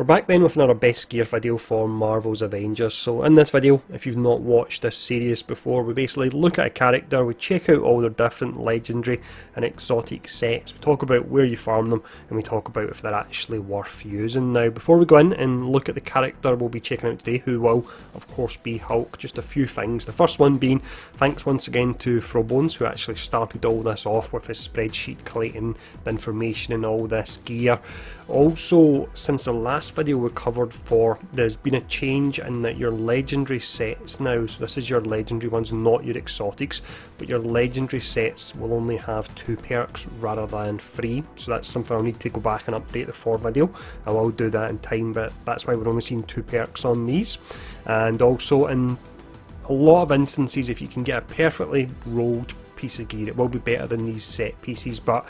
back then with another best gear video for Marvel's Avengers. So in this video, if you've not watched this series before, we basically look at a character, we check out all their different legendary and exotic sets, we talk about where you farm them, and we talk about if they're actually worth using. Now before we go in and look at the character we'll be checking out today, who will of course be Hulk, just a few things. The first one being thanks once again to Frobones, who actually started all this off with his spreadsheet collating the information and all this gear. Also, since the last video we covered there's been a change in that your legendary sets now, so this is your legendary ones, not your exotics, but your legendary sets will only have 2 perks rather than 3, so that's something I'll need to go back and update the 4 video. I will do that in time, but that's why we're only seeing 2 perks on these. And also in a lot of instances, if you can get a perfectly rolled piece of gear, it will be better than these set pieces, but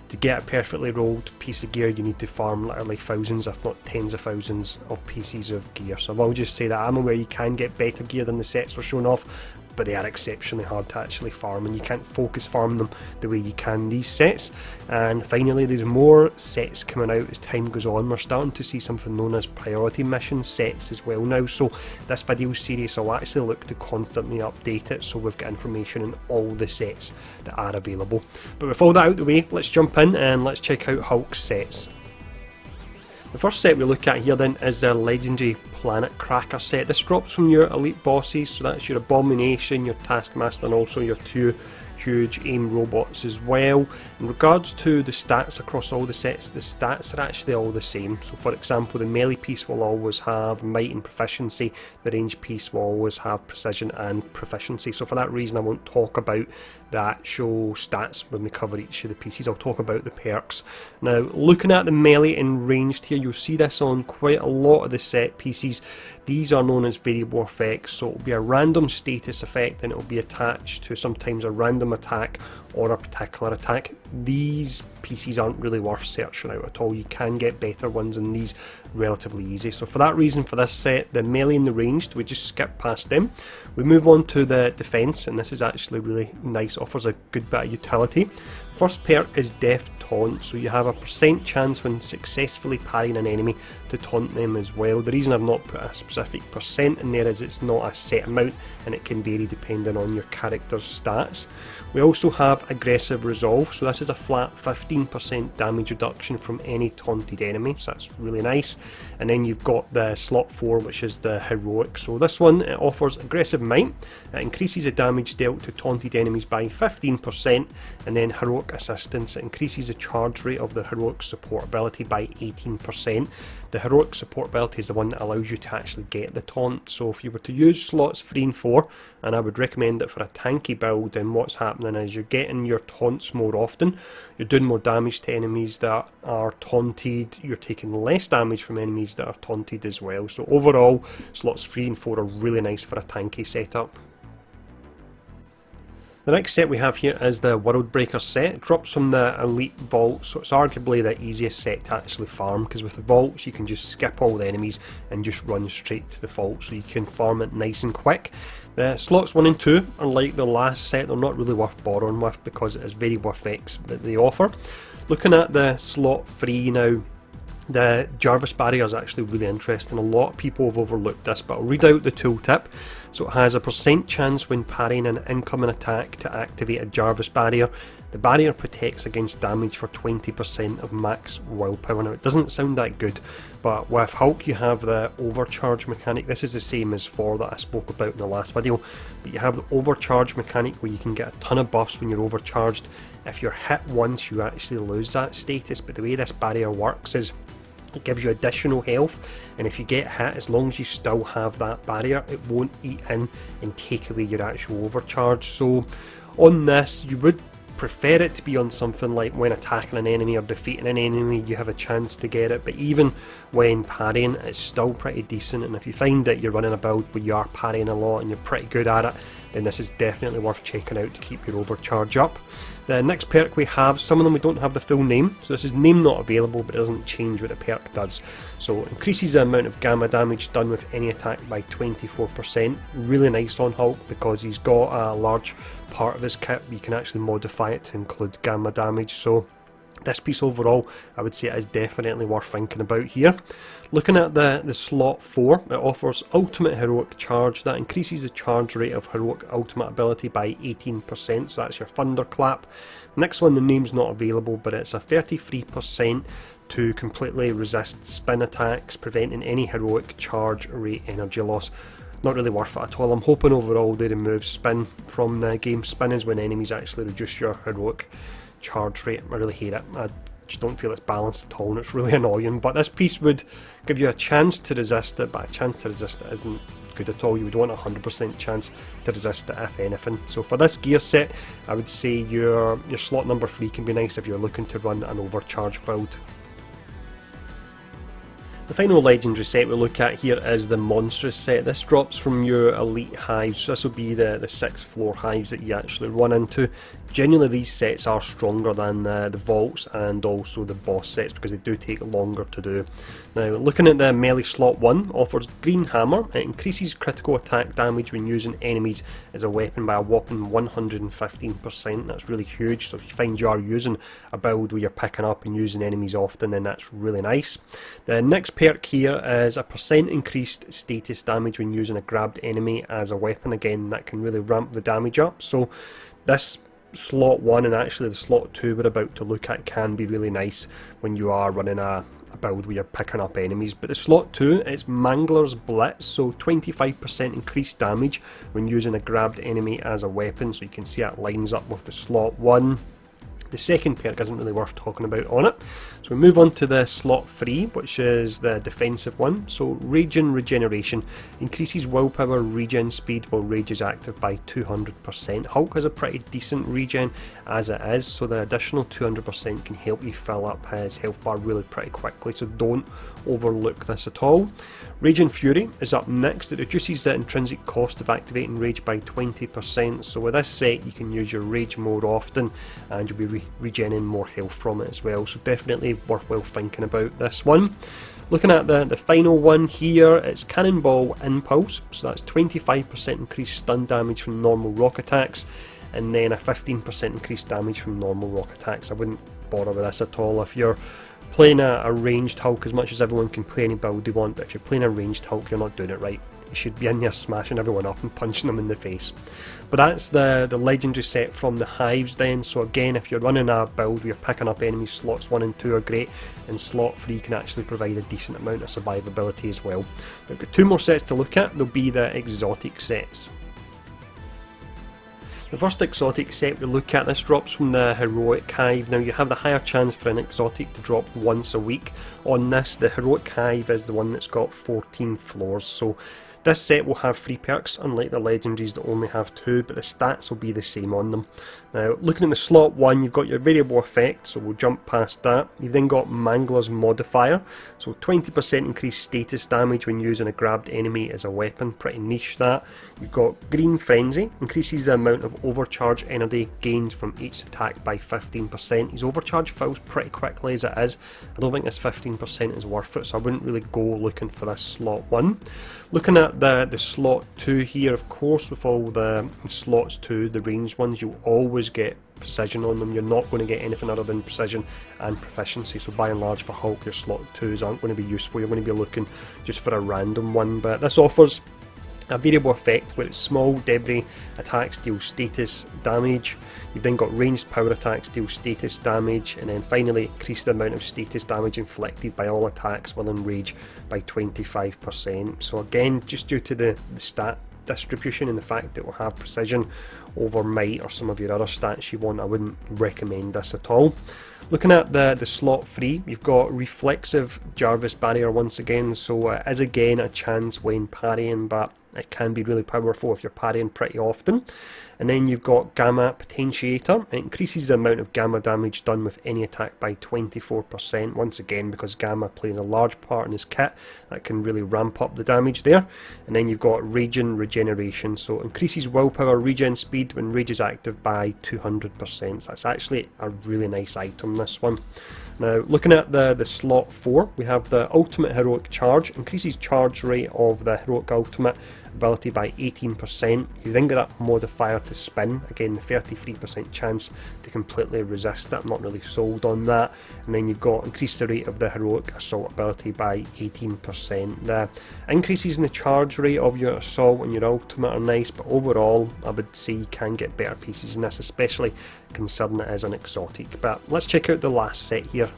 to get a perfectly rolled piece of gear you need to farm literally thousands if not tens of thousands of pieces of gear. So I will just say that I'm aware you can get better gear than the sets we're showing off, but they are exceptionally hard to actually farm and you can't focus farm them the way you can these sets. And finally, there's more sets coming out as time goes on. We're starting to see something known as priority mission sets as well now, so this video series I'll actually look to constantly update it so we've got information on all the sets that are available. But with all that out of the way, let's jump in and let's check out Hulk's sets. The first set we look at here then is their legendary Planet Cracker set. This drops from your elite bosses, so that's your Abomination, your Taskmaster, and also your 2 huge AIM robots as well. In regards to the stats across all the sets, the stats are actually all the same. So for example, the melee piece will always have might and proficiency, the range piece will always have precision and proficiency. So for that reason I won't talk about the actual stats when we cover each of the pieces, I'll talk about the perks. Now looking at the melee and ranged here, you'll see this on quite a lot of the set pieces. These are known as variable effects, so it will be a random status effect and it will be attached to sometimes a random attack or a particular attack. These pieces aren't really worth searching out at all. You can get better ones in these relatively easy. So for that reason, for this set, the melee and the ranged, we just skip past them. We move on to the defense, and this is actually really nice, offers a good bit of utility. First perk is Death Taunt, so you have a % chance when successfully parrying an enemy to taunt them as well. The reason I've not put a specific % in there is it's not a set amount and it can vary depending on your character's stats. We also have Aggressive Resolve, so this is a flat 15% damage reduction from any taunted enemy, so that's really nice. And then you've got the slot 4, which is the Heroic. So this one, it offers Aggressive Might, it increases the damage dealt to taunted enemies by 15%, and then Heroic Assistance, it increases the charge rate of the Heroic Support ability by 18%. The Heroic Support ability is the one that allows you to actually get the taunt, so if you were to use slots 3 and 4, and I would recommend it for a tanky build, and what's happening is you're getting your taunts more often, you're doing more damage to enemies that are taunted, you're taking less damage from enemies that are taunted as well. So overall, slots 3 and 4 are really nice for a tanky setup. The next set we have here is the World Breaker set. It drops from the Elite Vault, so it's arguably the easiest set to actually farm, because with the vaults you can just skip all the enemies and just run straight to the vault, so you can farm it nice and quick. The slots 1 and 2 are like the last set, they're not really worth borrowing with because it is variable effects that they offer. Looking at the slot 3 now, the Jarvis barrier is actually really interesting. A lot of people have overlooked this, but I'll read out the tooltip. So it has a % chance when parrying an incoming attack to activate a Jarvis barrier. The barrier protects against damage for 20% of max willpower. Now it doesn't sound that good, but with Hulk you have the overcharge mechanic. This is the same as 4 that I spoke about in the last video, but you have the overcharge mechanic where you can get a ton of buffs when you're overcharged. If you're hit once you actually lose that status, but the way this barrier works is it gives you additional health, and if you get hit, as long as you still have that barrier, it won't eat in and take away your actual overcharge. So on this, you would prefer it to be on something like when attacking an enemy or defeating an enemy you have a chance to get it, but even when parrying it's still pretty decent. And if you find that you're running a build where you are parrying a lot and you're pretty good at it, then this is definitely worth checking out to keep your overcharge up. The next perk we have, some of them we don't have the full name, so this is name not available, but it doesn't change what the perk does. So it increases the amount of gamma damage done with any attack by 24%. Really nice on Hulk because he's got a large part of his kit, you can actually modify it to include gamma damage, so This piece overall, I would say it is definitely worth thinking about here. Looking at the slot 4, it offers Ultimate Heroic Charge. That increases the charge rate of Heroic Ultimate ability by 18%, so that's your Thunderclap. Next one, the name's not available, but it's a 33% to completely resist spin attacks, preventing any heroic charge rate energy loss. Not really worth it at all. I'm hoping overall they remove spin from the game. Spin is when enemies actually reduce your heroic charge rate. I really hate it. I just don't feel it's balanced at all, and it's really annoying. But this piece would give you a chance to resist it, but a chance to resist it isn't good at all. You would want a 100% chance to resist it, if anything. So for this gear set, I would say your slot number 3 can be nice if you're looking to run an overcharge build. The final legendary set we look at here is the Monstrous set. This drops from your elite hives, so this will be the 6th floor hives that you actually run into. Generally these sets are stronger than the vaults and also the boss sets because they do take longer to do. Now looking at the melee slot 1, offers Green Hammer. It increases critical attack damage when using enemies as a weapon by a whopping 115%. That's really huge, so if you find you are using a build where you're picking up and using enemies often, then that's really nice. The next perk here is a percent increased status damage when using a grabbed enemy as a weapon. Again, that can really ramp the damage up, so this slot 1 and actually the slot 2 we're about to look at can be really nice when you are running a build where you're picking up enemies. But the slot 2, it's Mangler's Blitz, so 25% increased damage when using a grabbed enemy as a weapon, so you can see that lines up with the slot 1. The second perk isn't really worth talking about on it. So we move on to the slot 3, which is the defensive one. So Regen Regeneration increases willpower regen speed while rage is active by 200%. Hulk has a pretty decent regen as it is, so the additional 200% can help you fill up his health bar really pretty quickly, so don't overlook this at all. Raging Fury is up next. It reduces the intrinsic cost of activating rage by 20%, so with this set you can use your rage more often and you'll be regening more health from it as well, so definitely worthwhile thinking about this one. Looking at the final one here, it's Cannonball Impulse, so that's 25% increased stun damage from normal rock attacks and then a 15% increased damage from normal rock attacks. I wouldn't bother with this at all if you're playing a ranged Hulk, as much as everyone can play any build they want, but if you're playing a ranged Hulk you're not doing it right. You should be in there smashing everyone up and punching them in the face. But that's the legendary set from the hives then. So again, if you're running a build where you're picking up enemies, slots 1 and 2 are great, and slot 3 can actually provide a decent amount of survivability as well. We've got 2 more sets to look at. They'll be the exotic sets. The first exotic set we look at, this drops from the Heroic Hive. Now you have the higher chance for an exotic to drop once a week. On this, the Heroic Hive is the one that's got 14 floors, so this set will have 3 perks, unlike the legendaries that only have 2, but the stats will be the same on them. Now, looking at the slot 1, you've got your variable effect, so we'll jump past that. You've then got Mangler's Modifier, so 20% increased status damage when using a grabbed enemy as a weapon, pretty niche that. You've got Green Frenzy, increases the amount of overcharge energy gained from each attack by 15%. His overcharge fills pretty quickly as it is. I don't think this 15% is worth it, so I wouldn't really go looking for this slot 1. Looking at the slot 2 here, of course, with all the slots 2, the ranged ones, you'll always get precision on them. You're not going to get anything other than precision and proficiency, so by and large for Hulk your slot 2s aren't going to be useful. You're going to be looking just for a random one, but this offers a variable effect where it's small debris attacks deal status damage. You've then got ranged power attacks deal status damage, and then finally increase the amount of status damage inflicted by all attacks within rage by 25%. So again, just due to the stat distribution and the fact that it will have precision over might or some of your other stats you want, I wouldn't recommend this at all. Looking at the slot 3, you've got Reflexive Jarvis Barrier once again, so it is again a chance when parrying, but it can be really powerful if you're parrying pretty often. And then you've got Gamma Potentiator. It increases the amount of gamma damage done with any attack by 24%. Once again, because gamma plays a large part in his kit, that can really ramp up the damage there. And then you've got Regen Regeneration. So it increases willpower regen speed when rage is active by 200%. So that's actually a really nice item, this one. Now, looking at the slot 4, we have the Ultimate Heroic Charge, increases charge rate of the Heroic Ultimate ability by 18%. You then get that modifier to spin, again the 33% chance to completely resist it. I'm not really sold on that. And then you've got increase the rate of the Heroic Assault ability by 18%. The increases in the charge rate of your Assault and your Ultimate are nice, but overall I would say you can get better pieces in this, especially considering it is an exotic. But let's check out the last set here.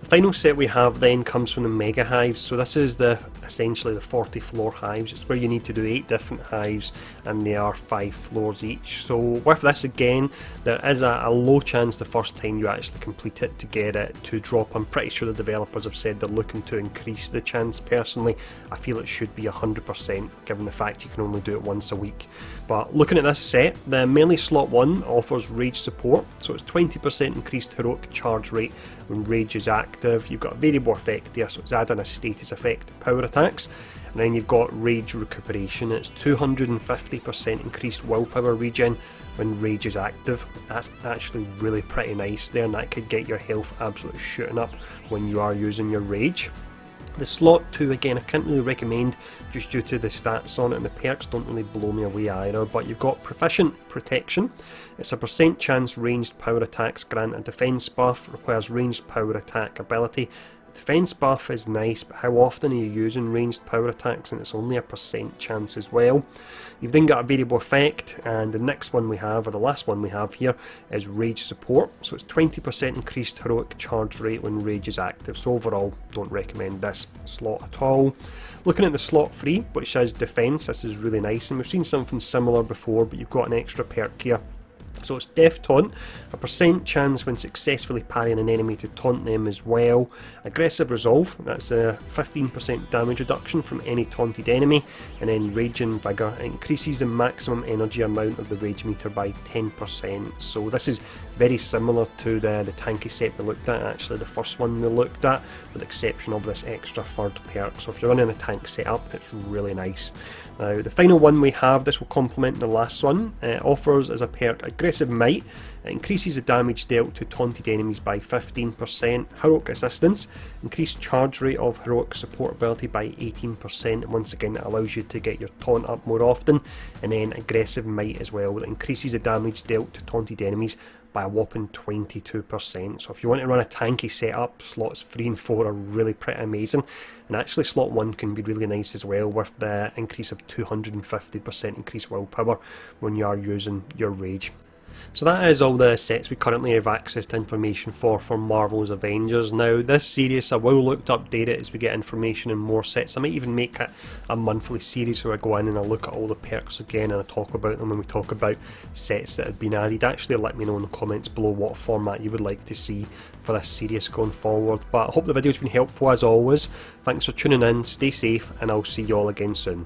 The final set we have then comes from the Mega Hives. So this is essentially the 40 floor hives. It's where you need to do 8 different hives, and they are 5 floors each. So with this, again, there is a low chance the first time you actually complete it to get it to drop. I'm pretty sure the developers have said they're looking to increase the chance. Personally, I feel it should be 100%, given the fact you can only do it once a week. But looking at this set, the melee slot 1 offers rage support, so it's 20% increased heroic charge rate when rage is active. You've got a variable effect there, so it's adding a status effect to power attacks. And then you've got rage recuperation. It's 250% increased willpower regen when rage is active. That's actually really pretty nice there, and that could get your health absolutely shooting up when you are using your rage. The slot 2, again, I can't really recommend just due to the stats on it, and the perks don't really blow me away either, but you've got Proficient Protection. It's a % chance ranged power attacks grant a defense buff, requires ranged power attack ability. Defense buff is nice, but how often are you using ranged power attacks? And it's only a % chance as well. You've then got a variable effect, and the next one we have, or the last one we have here, is rage support. So it's 20% increased heroic charge rate when rage is active. So overall, don't recommend this slot at all. Looking at the slot 3, which says defense, this is really nice, and we've seen something similar before, but you've got an extra perk here. So it's Death Taunt, a % chance when successfully parrying an enemy to taunt them as well. Aggressive Resolve, that's a 15% damage reduction from any taunted enemy. And then Raging Vigour, it increases the maximum energy amount of the rage meter by 10%. So this is very similar to the tanky set we looked at, actually the first one we looked at, with the exception of this extra third perk. So if you're running a tank setup, it's really nice. Now the final one we have, this will complement the last one, offers as a perk Aggressive Might. It increases the damage dealt to taunted enemies by 15%. Heroic Assistance, increased charge rate of heroic support ability by 18%. And once again, it allows you to get your taunt up more often. And then Aggressive Might as well, it increases the damage dealt to taunted enemies by a whopping 22%. So if you want to run a tanky setup, slots 3 and 4 are really pretty amazing. And actually slot 1 can be really nice as well, with the increase of 250% increased willpower when you are using your rage. So that is all the sets we currently have access to information for Marvel's Avengers. Now this series I will look to update it as we get information and more sets. I might even make it a monthly series where I go in and I look at all the perks again and I talk about them when we talk about sets that have been added. Actually let me know in the comments below what format you would like to see for this series going forward. But I hope the video's been helpful as always. Thanks for tuning in, stay safe, and I'll see you all again soon.